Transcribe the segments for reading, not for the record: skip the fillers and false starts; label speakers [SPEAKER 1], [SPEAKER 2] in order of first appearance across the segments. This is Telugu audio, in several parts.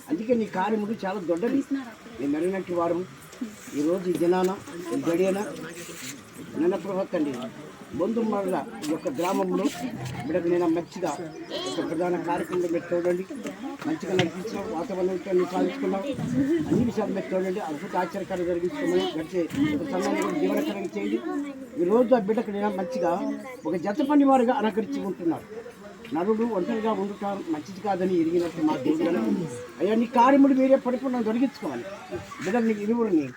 [SPEAKER 1] అందుకే నీ కార్యములు చాలా దొడ్డది. నేను మెరిగినట్టు వారు ఈరోజు ఈ దినాన ఈ గడియన నిన్న ప్రభాతండి బంధు మరల ఈ యొక్క గ్రామంలో బిడ్డకు నేను మంచిగా ఒక ప్రధాన కార్యక్రమంలో మీరు చూడండి, మంచిగా నడిపించినాం, వాతావరణం సాధించుకున్నాం, అన్ని విషయాలు మీరు చూడండి, అద్భుత ఆశ్చర్యకాలు జరిగించుకున్నాం, గడిచే ఒక సమయాన్ని కూడా జీవనకరంగా చేయండి. ఈరోజు ఆ బిడ్డకు నేను మంచిగా ఒక జత పని వారుగా అలంకరించి ఉంటున్నారు. నరుడు ఒంటరిగా ఉండటం మంచిది కాదని ఎరిగినట్టు మా దేవుడు అయ్యా నీ కార్యములు మీరే పరిపూర్ణం తొలగించుకోవాలి. బిడ్డల్ని ఇరువురిని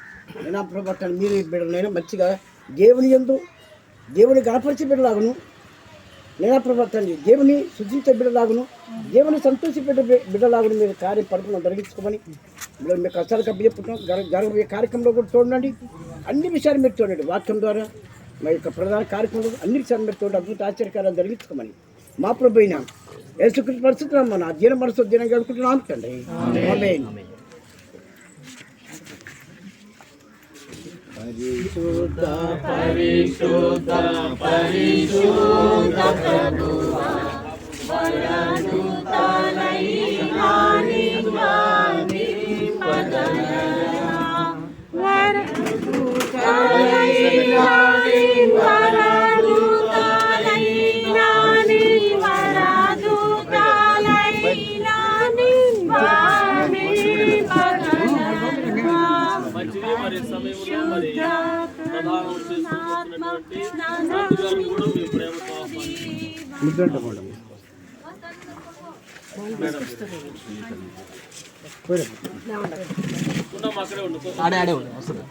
[SPEAKER 1] నేను ప్రభావం మీరే బిడ్డలైనా మంచిగా దేవుని యందు దేవుని గణపరిచే బిడ్డలాగును, నేను ప్రభావం దేవుని శుద్ధించే బిడ్డలాగును, దేవుని సంతోషపెట్టే బిడ్డలాగును మీరు కార్యం పరిపూర్ణం తొలగించుకోమని మీరు మీ కష్టాలు కప్పచెప్పుకుంటాం. జరగబోయే కార్యక్రమంలో కూడా చూడండి, అన్ని విషయాలు మీరు చూడండి, వాక్యం ద్వారా మా యొక్క ప్రధాన కార్యక్రమంలో అన్ని విషయాలు మీరు చూడండి, అద్భుత ఆశ్చర్యకారాలు జరిగించుకోమని మా ప్రభు అయిన యేసుక్రీస్తు పరిశుద్ధ మన అధ్యయన మనసు దినం గడుపుకుంటున్నాం తండ్రి. ఆమేన్. పరిశుద్ధ పరిశుద్ధ పరిశుద్ధ ప్రభువా ఆడే వస్తుంది.